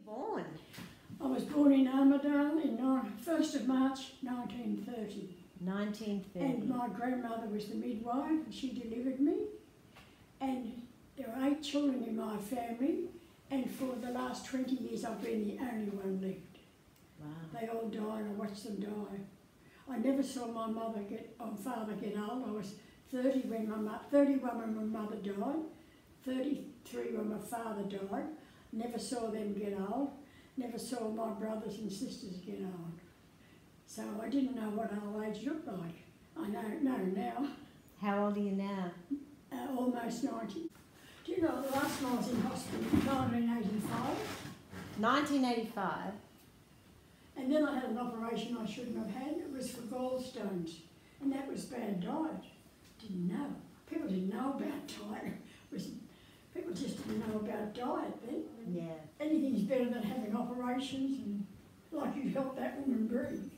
Born? I was born in Armidale in 1st of March 1930. 1930. And my grandmother was the midwife and she delivered me. And there were 8 children in my family, and for the last 20 years I've been the only one left. Wow. They all died, I watched them die. I never saw my father get old. I was 31 when my mother died, 33 when my father died. Never saw them get old. Never saw my brothers and sisters get old. So I didn't know what old age looked like. I know now. How old are you now? Almost 90. Do you know the last time I was in hospital in 1985? 1985? And then I had an operation I shouldn't have had. It was for gallstones. And that was bad diet. Didn't know. People didn't know about diet. People just didn't know about diet then. Yeah. Anything's better than having operations and like you help that woman breathe.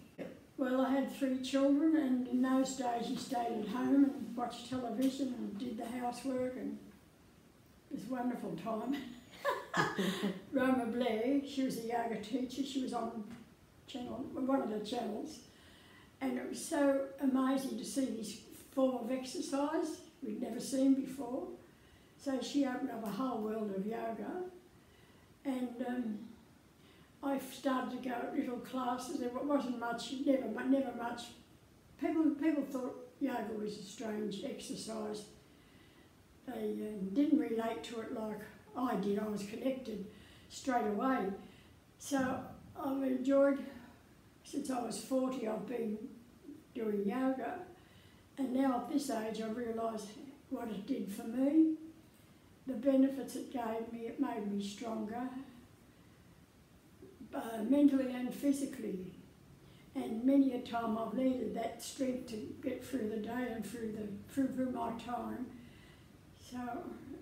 Well, I had 3 children, and in those days you stayed at home and watched television and did the housework, and it was a wonderful time. Roma Blair, she was a yoga teacher. She was on one of the channels, and it was so amazing to see this form of exercise we'd never seen before. So she opened up a whole world of yoga, and I started to go to little classes. There wasn't much, never much. People thought yoga was a strange exercise. They didn't relate to it like I did. I was connected straight away. So I've enjoyed, since I was 40, I've been doing yoga. And now at this age, I realise what it did for me, the benefits it gave me. It made me stronger, mentally and physically. And many a time I've needed that strength to get through the day and through my time. So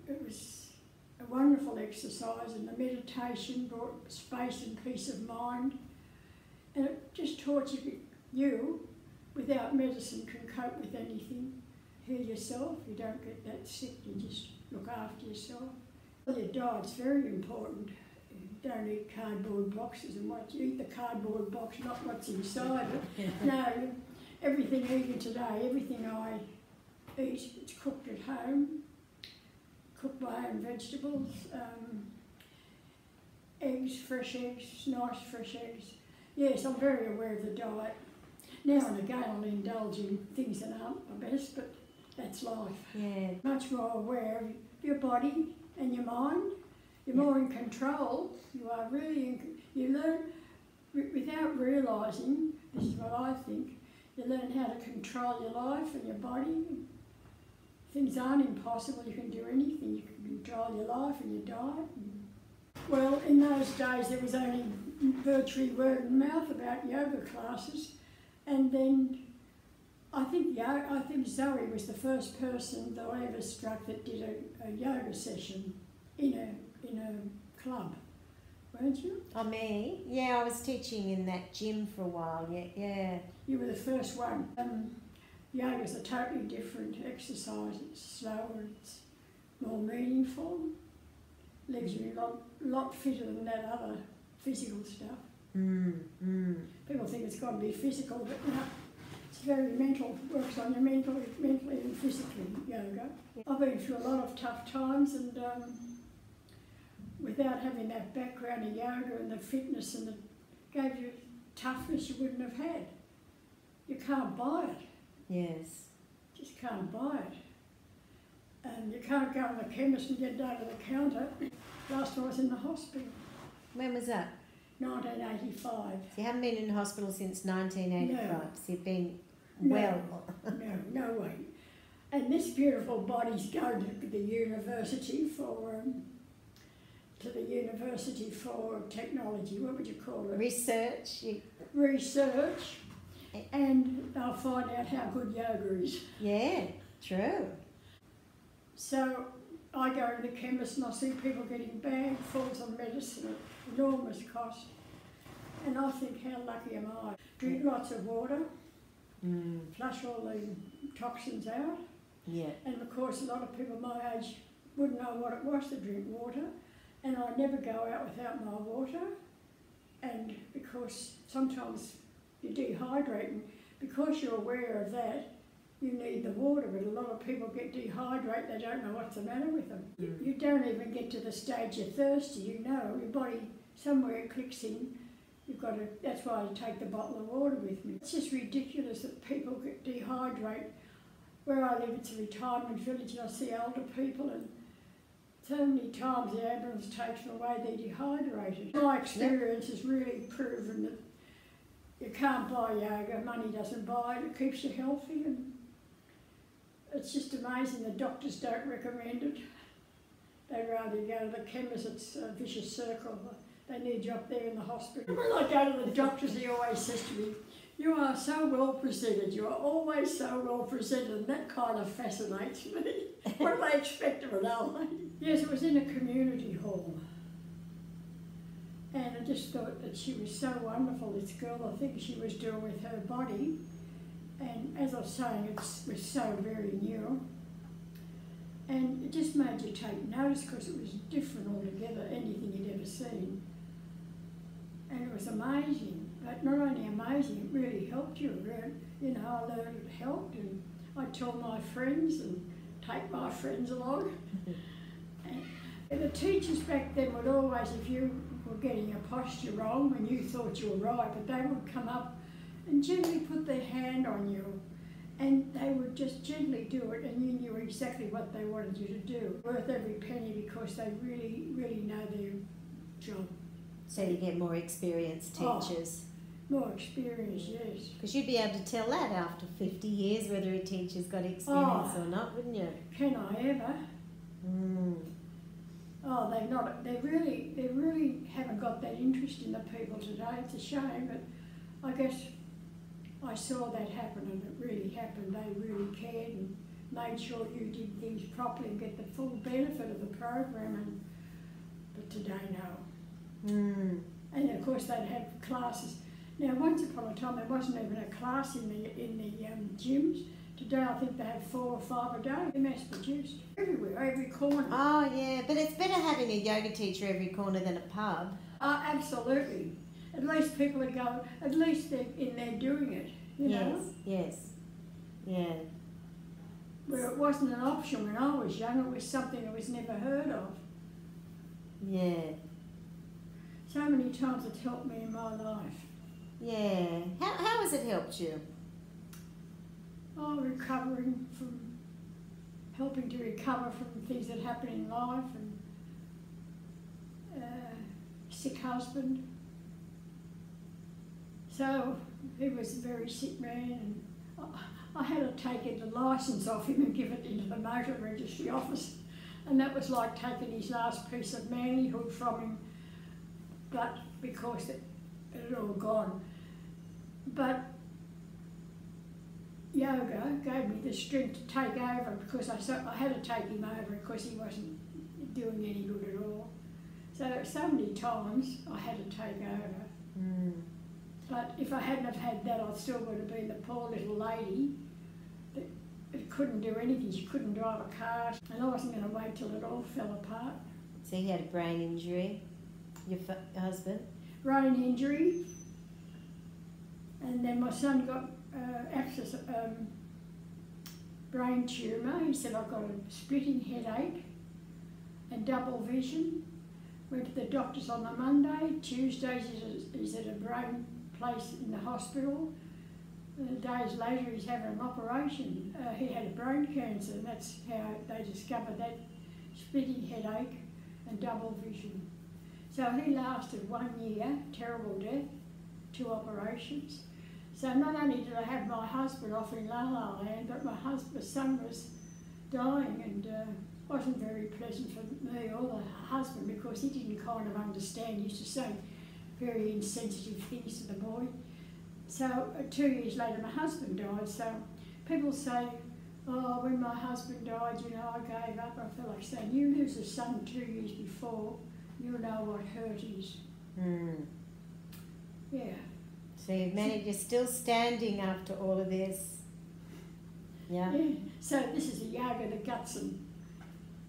it was a wonderful exercise, and the meditation brought space and peace of mind. And it just taught you, without medicine, can cope with anything. Heal yourself, you don't get that sick, you just look after yourself. Your diet's very important. You don't eat cardboard boxes and what you eat the cardboard box, not what's inside it. No, everything eaten today, everything I eat, it's cooked at home, cooked my own vegetables, eggs, fresh eggs, nice fresh eggs. Yes, I'm very aware of the diet. Now and again I'll indulge in things that aren't my best, but that's life. Yeah. Much more aware of your body and your mind. You're more in control. You are really you learn, without realising, this is what I think, you learn how to control your life and your body. Things aren't impossible, you can do anything. You can control your life and your diet. Well, in those days there was only virtually word of mouth about yoga classes, and then I think Zoe was the first person that I ever struck that did a yoga session in a club, weren't you? Oh, me? Yeah, I was teaching in that gym for a while, yeah. You were the first one. Yoga's a totally different exercise. It's slower, it's more meaningful, leaves you a lot fitter than that other physical stuff. People think it's got to be physical, but no, it's very mental, works on you mentally and physically, yoga. I've been through a lot of tough times, and without having that background of yoga and the fitness and gave you toughness you wouldn't have had. You can't buy it. Yes. Just can't buy it. And you can't go to the chemist and get down to the counter. Last time I was in the hospital. When was that? 1985. So you haven't been in hospital since 1985, No. so you've been well. No way. And this beautiful body's going to the university for technology, what would you call it? Research. Research, and they'll find out how good yoga is. Yeah, true. So I go to the chemist and I see people getting bagfuls of medicine at enormous cost. And I think, how lucky am I? Drink lots of water, flush all the toxins out. Yeah. And of course a lot of people my age wouldn't know what it was to drink water. and I never go out without my water, and because sometimes you dehydrate, and because you're aware of that, you need the water, but a lot of people get dehydrated, they don't know what's the matter with them. You don't even get to the stage you're thirsty, you know, your body somewhere clicks in, you've got to, that's why I take the bottle of water with me. It's just ridiculous that people get dehydrated. Where I live, it's a retirement village, and I see older people, and so many times the ambulance takes them away, they're dehydrated. My experience has really proven that you can't buy yoga, money doesn't buy it, it keeps you healthy, and it's just amazing the doctors don't recommend it. They'd rather go to the chemist, it's a vicious circle. They need you up there in the hospital. When I go to the doctors, he always says to me, "You are so well presented, you are always so well presented," and that kind of fascinates me. What do they expect of an old lady? Yes, it was in a community hall. And I just thought that she was so wonderful, this girl, I think she was doing with her body. And as I was saying, it was so very new. And it just made you take notice because it was different altogether, anything you'd ever seen. And it was amazing. But not only amazing, it really helped you. You know, I learned it helped, and I tell my friends and take my friends along. And the teachers back then would always, if you were getting your posture wrong when you thought you were right, but they would come up and gently put their hand on you, and they would just gently do it, and you knew exactly what they wanted you to do. Worth every penny because they really, really know their job. So you get more experienced teachers. More experience, yes. Because you'd be able to tell that after 50 years whether a teacher's got experience or not, wouldn't you? Can I ever? Oh, they really haven't got that interest in the people today. It's a shame, but I guess I saw that happen, and it really happened. They really cared and made sure you did things properly and get the full benefit of the program. But today, no. And of course, they'd have classes. Now, once upon a time, there wasn't even a class in the gyms. Today, I think they have 4 or 5 a day. They're mass produced everywhere, every corner. Oh yeah, but it's better having a yoga teacher every corner than a pub. Oh, absolutely. At least people are going, at least they're in there doing it, you know? Yes, yeah. Where it wasn't an option when I was young, it was something that was never heard of. Yeah. So many times it's helped me in my life. Yeah. How has it helped you? Oh, recovering from, helping to recover from things that happen in life, and sick husband. So he was a very sick man, and I had to take the licence off him and give it into the motor registry office, and that was like taking his last piece of manhood from him, but because it had all gone. But yoga gave me the strength to take over, because I had to take him over because he wasn't doing any good at all. So many times I had to take over. But if I hadn't have had that, I still would have been the poor little lady that couldn't do anything. She couldn't drive a car, and I wasn't going to wait till it all fell apart. So he had a brain injury, your husband? Brain injury, and then my son got abscess, brain tumour. He said, "I've got a splitting headache and double vision." Went to the doctors on the Monday. Tuesdays he's at a brain place in the hospital. Days later he's having an operation. He had a brain cancer, and that's how they discovered that splitting headache and double vision. So he lasted 1 year, terrible death, 2 operations. So not only did I have my husband off in La La Land, but my son was dying, and wasn't very pleasant for me or the husband, because he didn't kind of understand. He used to say very insensitive things to the boy. So 2 years later my husband died. So people say, "Oh, when my husband died, you know, I gave up." I feel like saying, you lose a son 2 years before, you'll know what hurt is. Yeah. So you've managed, you're still standing after all of this. Yeah. So this is a yoga, the guts and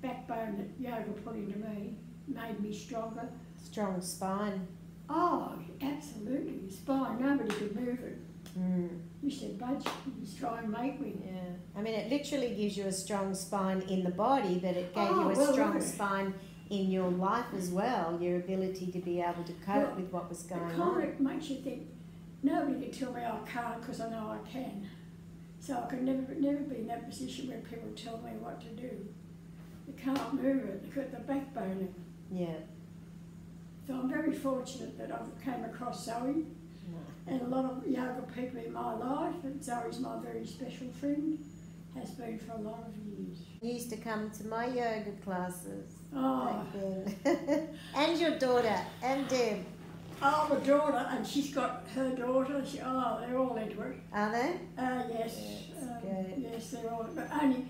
backbone that yoga put into me. made me stronger. Strong spine. Oh, absolutely. Spine, nobody could move it. You said, Budge, you just try and make me. Yeah. I mean, it literally gives you a strong spine in the body, but it gave you a well, strong look. spine in your life as well, your ability to be able to cope with what was going It on. kind of makes you think, nobody can tell me I can't because I know I can. So I can never be in that position where people tell me what to do. You can't move it, you've got the backbone in. Yeah. So I'm very fortunate that I've came across Zoe and a lot of yoga people in my life, and Zoe's my very special friend, has been for a lot of years. You used to come to my yoga classes Oh, back then. And your daughter, and Deb. oh, the daughter, and she's got her daughter, they're all into it. Are they? Yes, good. yes, they're all, but only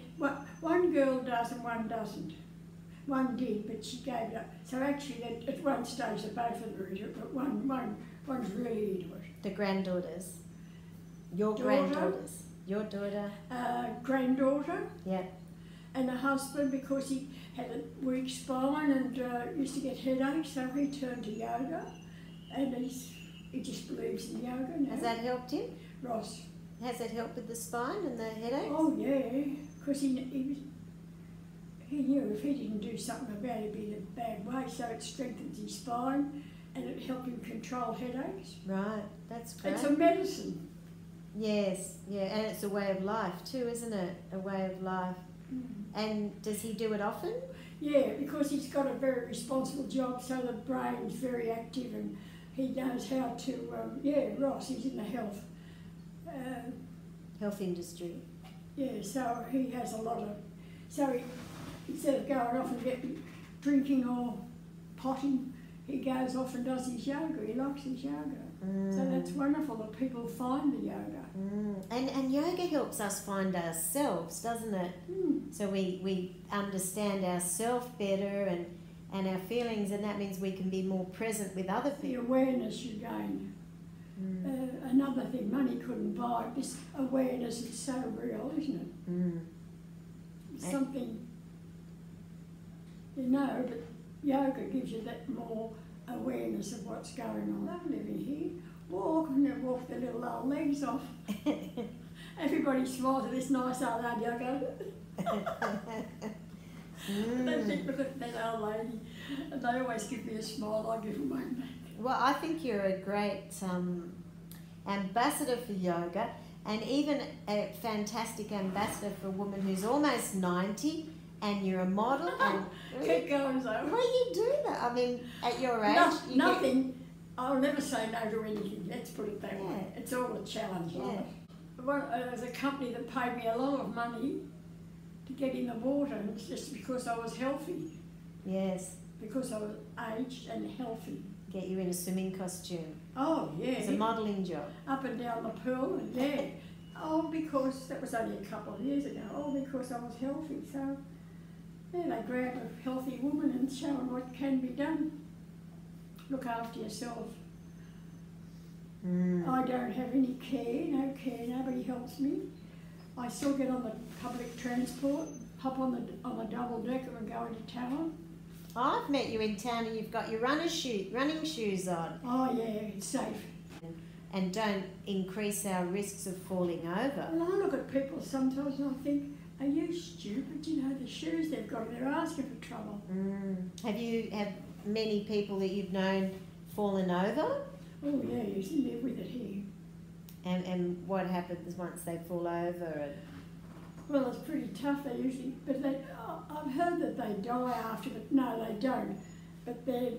one girl does and one doesn't. One did, but she gave it up. So actually, at one stage, they both of them are into it, but one's really into it. The granddaughters. Your Daughter. granddaughters. Your daughter. Granddaughter. Yeah. And a husband, because he had a weak spine and used to get headaches, so he turned to yoga, and he just believes in yoga now. Has that helped him? Ross. Has it helped with the spine and the headaches? Oh yeah, because he knew if he didn't do something about it, it'd be in a bad way, so it strengthens his spine and it helped him control headaches. Right, that's great. It's a medicine. Yes, yeah, and it's a way of life too, isn't it? A way of life. And does he do it often? Yeah, because he's got a very responsible job, so the brain's very active and he knows how to, Ross, he's in the health. Health industry. Yeah, so he has a lot of, instead of going off and drinking or potting, he goes off and does his yoga. He likes his yoga. So that's wonderful that people find the yoga. And yoga helps us find ourselves, doesn't it? So we understand ourselves better and our feelings, and that means we can be more present with other The people. awareness you gain. Another thing money couldn't buy, this awareness is so real, isn't it? It's something, but yoga gives you that more awareness of what's going on. I'm living here, walk the little old legs off. Everybody smiles at this nice old lady. I go, they think, look at that old lady, and they always give me a smile. I give them one back. Well, I think you're a great ambassador for yoga, and even a fantastic ambassador for a woman who's almost 90, and you're a model. And Keep going, Zoe. Why do you do that? I mean, at your age, you nothing. I'll never say no to anything. Let's put it that way. Yeah. It's all a challenge. Yeah. There's a company that paid me a lot of money to get in the water, and it's just because I was healthy. Yes. Because I was aged and healthy. Get you in a swimming costume. Oh yeah. It's a modelling job. Up and down the pool, and yeah. Oh, because that was only a couple of years ago. Oh, because I was healthy. So yeah, they grab a healthy woman and show them what can be done. Look after yourself. I don't have any care, no care, nobody helps me. I still get on the public transport, hop on the double decker and go into town. I've met you in town and you've got your running shoes on. Oh yeah, it's safe. And don't increase our risks of falling over. Well, I look at people sometimes and I think, are you stupid? You know, the shoes they've got, they're asking for trouble. Have many people that you've known fallen over? Oh yeah, you live with it here. And what happens once they fall over? Well, it's pretty tough. They usually, but I've heard that they die after, but no, they don't. But they've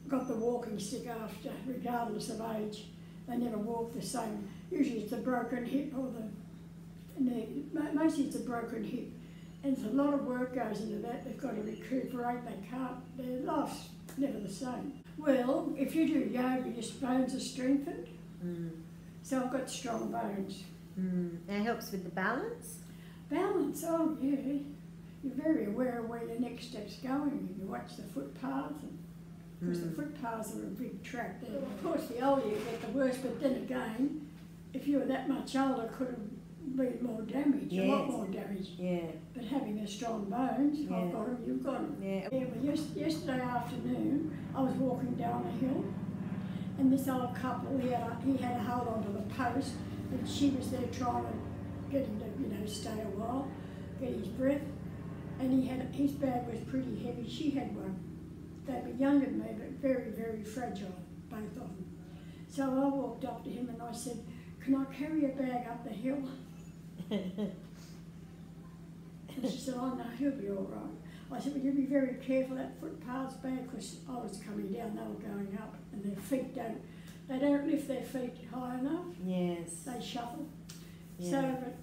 got the walking stick after, regardless of age. They never walk the same. Usually it's a broken hip or the knee. Mostly it's a broken hip. And a lot of work goes into that. They've got to recuperate. They can't. Their life's never the same. Well, if you do yoga, your bones are strengthened. So I've got strong bones. And it helps with the balance? Balance, oh yeah. You're very aware of where your next step's going. You watch the footpaths, because the footpaths are a big trap there. Of course, the older you get, the worse, but then again, if you were that much older, could have be more damage, a lot more damage. Yeah. But having the strong bones, Yeah. I've got them, you've got them. Yeah. Yeah, well, yesterday afternoon, I was walking down a hill, and this old couple, he had a hold onto the post, and she was there trying to get him to, stay a while, get his breath, and his bag was pretty heavy. She had one. They were younger than me, but very, very fragile, both of them. So I walked up to him and I said, "Can I carry a bag up the hill?" And she said, "Oh no, he'll be all right." I said, "Well, you be very careful, that footpath's bad," because I was coming down, they were going up, and their feet they don't lift their feet high enough. Yes. They shuffle. Yeah. So, but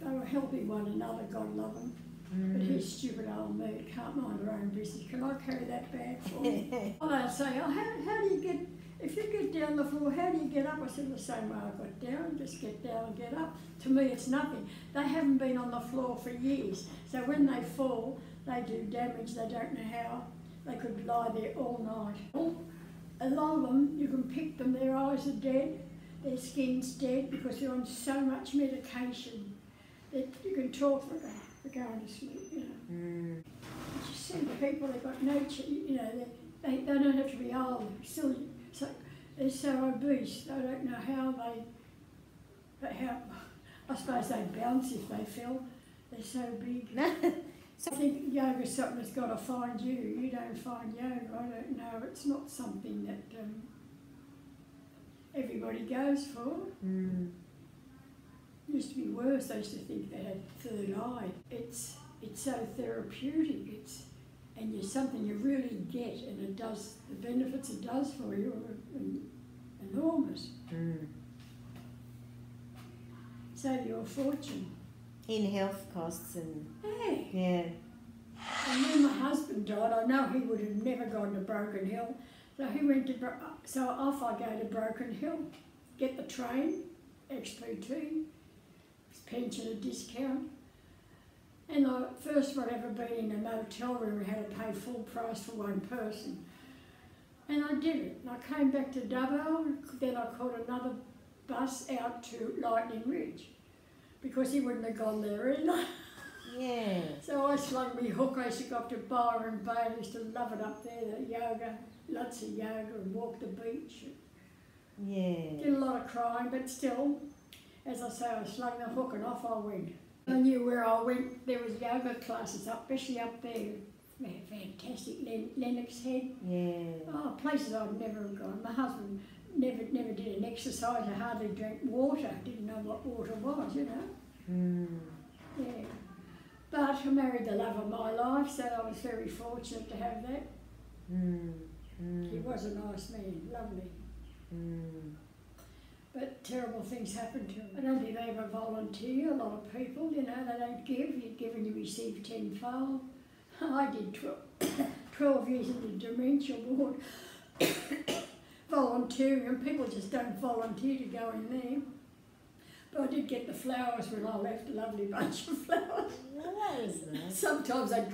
they were helping one another, God love them. But his stupid old me can't mind her own business. "Can I carry that bag for you?" Well, they'll say, "Oh, how do you get, if you get down the floor, how do you get up?" I said, "The same way I got down, just get down and get up." To me, it's nothing. They haven't been on the floor for years. So when they fall, they do damage. They don't know how. They could lie there all night. A lot of them, you can pick them, their eyes are dead, their skin's dead because they're on so much medication that you can talk for going to sleep, You just see the people, they've got nature, they don't have to be old, still, so they're so obese, I don't know how I suppose they bounce if they fell, they're so big. I think yoga's something that's got to find you. You don't find yoga, I don't know, it's not something that everybody goes for. It used to be worse. I used to think they had third eye. It's so therapeutic. And you're something you really get, and it does the benefits it does for you are enormous. Save you a fortune. In health costs and yeah. And when my husband died, I know he would have never gone to Broken Hill. So he went to so off I go to Broken Hill, get the train, XPT. Pension a discount, and I first I'd ever been in a motel room and had to pay full price for one person, and I did it. And I came back to Dubbo, then I caught another bus out to Lightning Ridge because he wouldn't have gone there either. Yeah. So I slung me hook. I used to go up to Byron Bay. I used to love it up there. The yoga, lots of yoga, and walk the beach. Yeah. Did a lot of crying, but still. As I say, I slung the hook and off I went. I knew where I went. There was yoga classes up, especially up there. Fantastic. Lennox Head. Yeah. Oh, places I'd never have gone. My husband never did an exercise. I hardly drank water. Didn't know what water was, Yeah. But I married the love of my life, so I was very fortunate to have that. He was a nice man, lovely. But terrible things happen to them. I don't think they ever volunteer, a lot of people, they don't give. You give and you receive tenfold. I did 12 years in the dementia ward volunteering, and people just don't volunteer to go in there. But I did get the flowers when I left, a lovely bunch of flowers. Well, that was nice. Sometimes they'd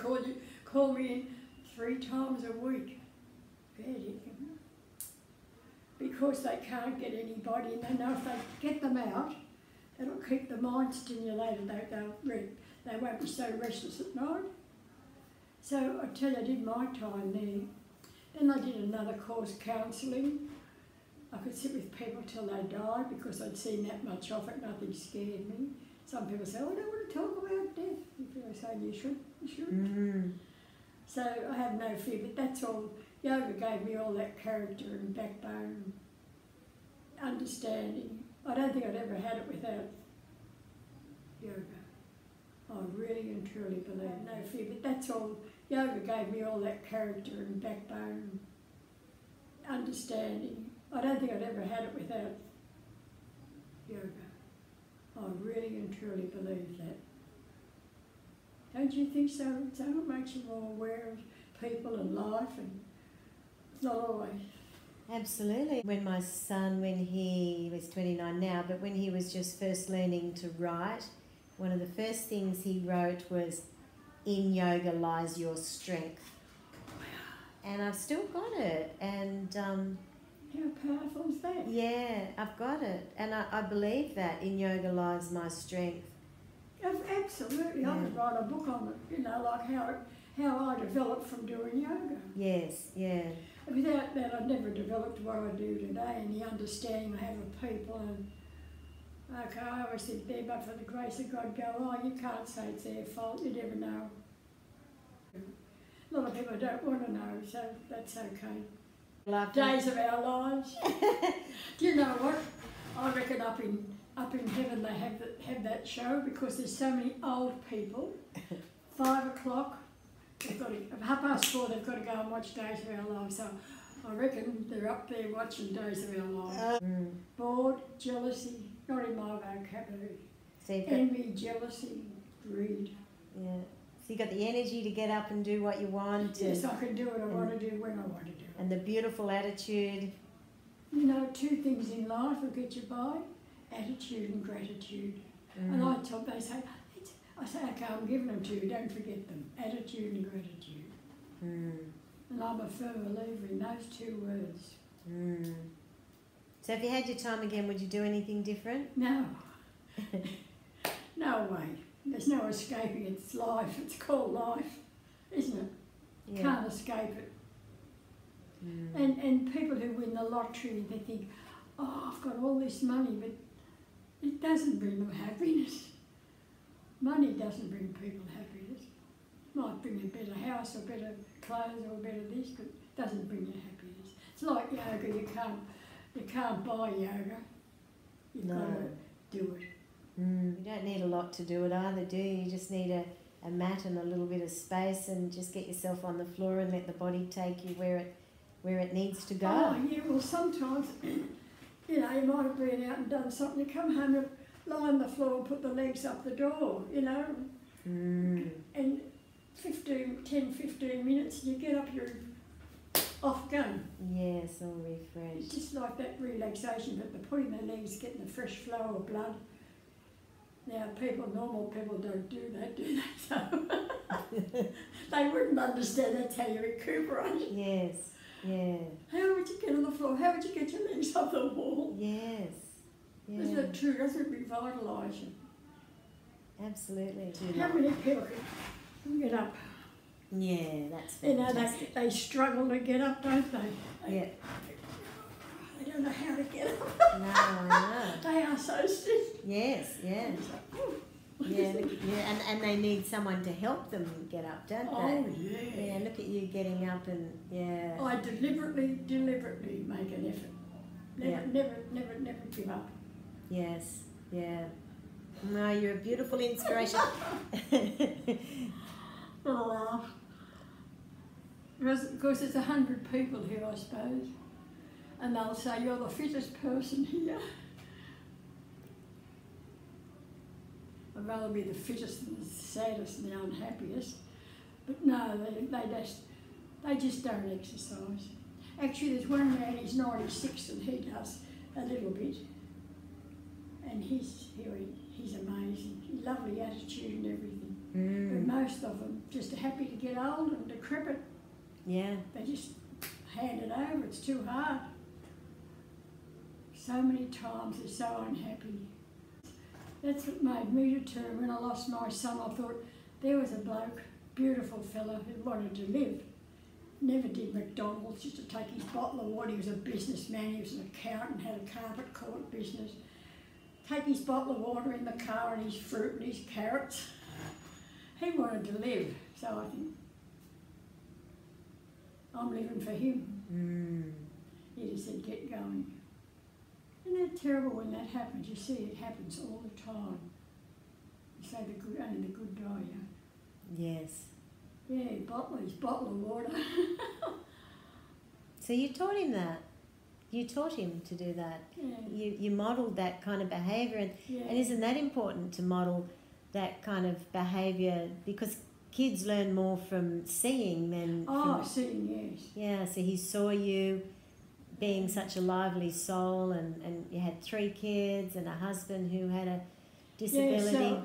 call me in 3 times a week. Because they can't get anybody, and they know if they get them out, it'll keep the mind stimulated. They won't be so restless at night. So I tell you, I did my time there. Then I did another course, counselling. I could sit with people till they died because I'd seen that much of it, nothing scared me. Some people say, "Oh, I don't want to talk about death." People say, "You should." So I have no fear, but that's all. Yoga gave me all that character and backbone, understanding. I don't think I'd ever had it without yoga. I really and truly believe, no fear, but that's all. Yoga gave me all that character and backbone, understanding. I don't think I'd ever had it without yoga. I really and truly believe that. Don't you think so? So it makes you more aware of people and life, and it's not always. Absolutely. When my son, when he was 29 now, but when he was just first learning to write, one of the first things he wrote was, "In yoga lies your strength." And I've still got it. And how powerful is that? yeah, I've got it. And I believe that in yoga lies my strength. Absolutely. I could write a book on it, you know, like how I developed from doing yoga. Yes, yeah. Without that, I'd never developed what I do today and the understanding I have of people. And okay, I always think there, but for the grace of God, go, oh, you can't say it's their fault, you never know. A lot of people don't want to know, so that's okay. Days of our lives. Do you know what? I reckon up in heaven they have that show because there's so many old people. 5 o'clock, they've got to, at 4:30 they've got to go and watch Days of Our Lives. So I reckon they're up there watching Days of Our Lives. Bored, jealousy, not in my vocabulary. Envy, jealousy, greed. Yeah. So you got the energy to get up and do what you want. Yes, I can do what I want to do when I want to do it. And the beautiful attitude. You know, 2 things in life will get you by, attitude and gratitude. And they say, okay, I'm giving them to you, don't forget them, attitude and gratitude. And I'm a firm believer in those 2 words. So if you had your time again, would you do anything different? No. No way. There's no escaping it. It's life. It's called life, isn't it? Yeah. Can't escape it. And people who win the lottery, they think, oh, I've got all this money, but it doesn't bring them happiness. Money doesn't bring people happiness. Might bring a better house or better clothes or better this, but it doesn't bring you happiness. It's like yoga. You can't buy yoga. You've got to do it. You don't need a lot to do it either, do you? You just need a mat and a little bit of space and just get yourself on the floor and let the body take you where it needs to go. Oh, yeah, well, sometimes, you know, you might have been out and done something, you come home and lie on the floor and put the legs up the door, you know, and 10, 15 minutes, you get up, you're off gun. Yes, all refreshed. It's just like that relaxation, but the putting the legs, getting the fresh flow of blood. Now, normal people don't do that, do they? So they wouldn't understand that's how you recuperate. Yes, yeah. How would you get on the floor? How would you get your legs off the wall? Yes. Yeah. Isn't it true? Doesn't it revitalise you? Absolutely. How many people can get up? Yeah, that's fantastic. You know, they struggle to get up, don't they? Yeah. They don't know how to get up. No, I know. They are so stiff. Yes, yeah. Yeah, and they need someone to help them get up, don't they? Oh, yeah. Yeah, look at you getting up and, yeah. I deliberately make an effort. Never give up. Yes, yeah. No, you're a beautiful inspiration. Because there's 100 people here, I suppose, and they'll say, you're the fittest person here. I'd rather be the fittest and the saddest and the unhappiest. But no, they just don't exercise. Actually, there's one man, he's 96 and he does a little bit. And he's amazing. Lovely attitude and everything. But most of them just are happy to get old and decrepit. Yeah. They just hand it over. It's too hard. So many times they're so unhappy. That's what made me determine. When I lost my son, I thought there was a bloke, beautiful fella, who wanted to live. Never did McDonald's, just to take his bottle of water. He was a businessman, he was an accountant, had a carpet court business. Take his bottle of water in the car and his fruit and his carrots. He wanted to live, so I think, I'm living for him. He just said, get going. Isn't that terrible when that happens? You see, it happens all the time. You say only the good die, yeah? Yes. Yeah, his bottle of water. So you taught him that? You taught him to do that? Yeah. You modelled that kind of behaviour, and isn't that important to model that kind of behaviour? Because kids learn more from seeing than seeing, yes. Yeah, so he saw you being such a lively soul, and you had 3 kids and a husband who had a disability.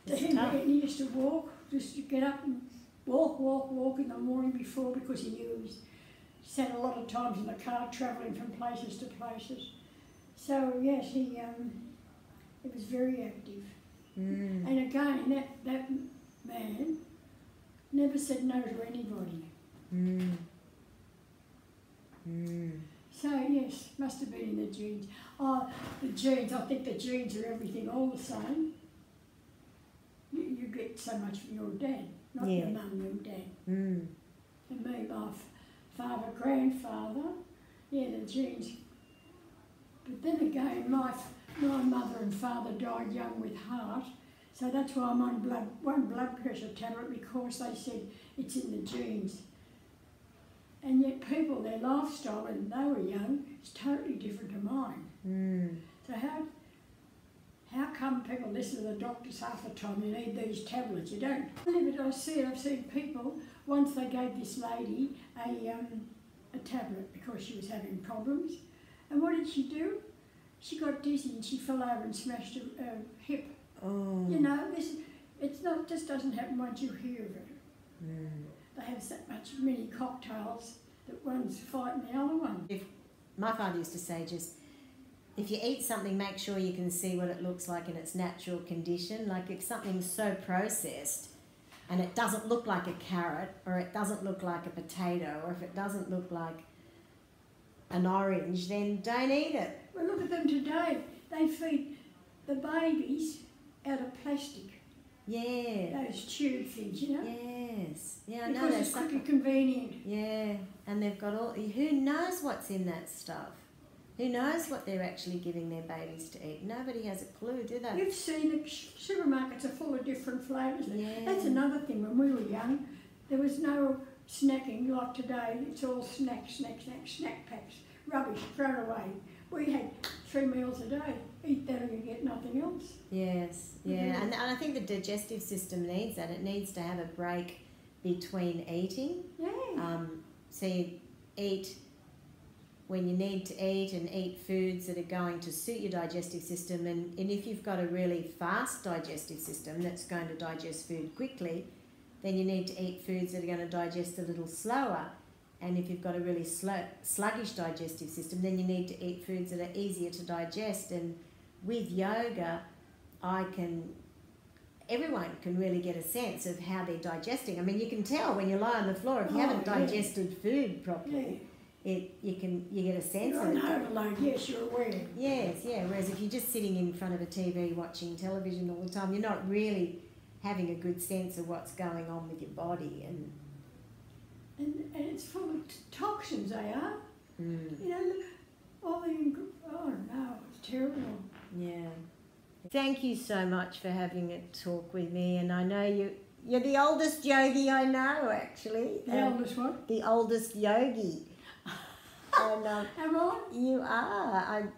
Yeah, so he used to walk, just to get up and walk in the morning before, because he knew he sat a lot of times in the car travelling from places to places. So yes, he was very active. And again, that man never said no to anybody. So yes, must have been in the genes. Oh, the genes, I think the genes are everything all the same. You get so much from your dad, not your mum and dad. And me, my father, grandfather, the genes. But then again, my mother and father died young with heart, so that's why I'm on one blood pressure tablet, because they said it's in the genes. And yet people, their lifestyle when they were young is totally different to mine. So how come people listen to the doctors half the time, you need these tablets? You don't. But I've seen people, once they gave this lady a tablet because she was having problems. And what did she do? She got dizzy and she fell over and smashed her hip. Oh. You know, just doesn't happen once you hear of it. They have so many cocktails that one's fighting the other one. My father used to say, just if you eat something, make sure you can see what it looks like in its natural condition. Like if something's so processed and it doesn't look like a carrot, or it doesn't look like a potato, or if it doesn't look like an orange, then don't eat it. Well, look at them today. They feed the babies out of plastic. Yeah. Those tube things, you know? Yes. Yeah, I know. Because it's quick and convenient. Yeah, and they've got all... Who knows what's in that stuff? Who knows what they're actually giving their babies to eat? Nobody has a clue, do they? You've seen the supermarkets are full of different flavours. Yeah. That's another thing. When we were young, there was no snacking like today. It's all snack packs. Rubbish, thrown away. We had 3 meals a day. Eat that or you get nothing else. Yes, yeah. And I think the digestive system needs that. It needs to have a break between eating. Yeah. So you eat when you need to eat, and eat foods that are going to suit your digestive system. And if you've got a really fast digestive system that's going to digest food quickly, then you need to eat foods that are going to digest a little slower. And if you've got a really sluggish digestive system, then you need to eat foods that are easier to digest. And with yoga, everyone can really get a sense of how they're digesting. I mean, you can tell when you lie on the floor, if you haven't digested food properly, you get a sense of it. You're on overload, yes, you're aware. Yes, yeah. Whereas if you're just sitting in front of a TV watching television all the time, you're not really having a good sense of what's going on with your body. And it's full of toxins, they are. You know, all the... Oh, no, it's terrible. Yeah. Thank you so much for having a talk with me. And I know you're the oldest yogi I know, actually. The oldest what? The oldest yogi. And, am I? You are.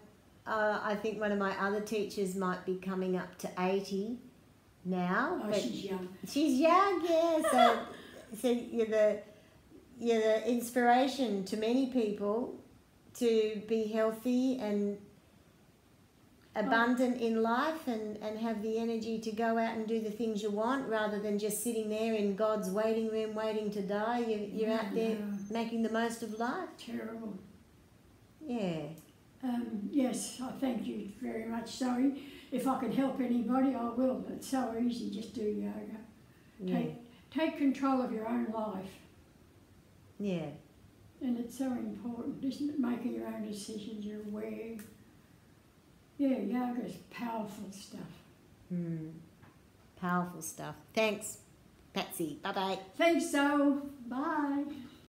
I think one of my other teachers might be coming up to 80 now. Oh, she's young. She's young, yeah. So you're the inspiration to many people to be healthy and abundant in life, and have the energy to go out and do the things you want, rather than just sitting there in God's waiting room waiting to die. You're out there making the most of life. Terrible. Yeah. Yes, I thank you very much, Zoe. If I can help anybody, I will. It's so easy, just do yoga. Yeah. Take control of your own life. Yeah. And it's so important, isn't it? Making your own decisions, you're aware. Yeah, yoga's powerful stuff. Powerful stuff. Thanks, Patsy. Bye-bye. Thanks, Zoe. Bye.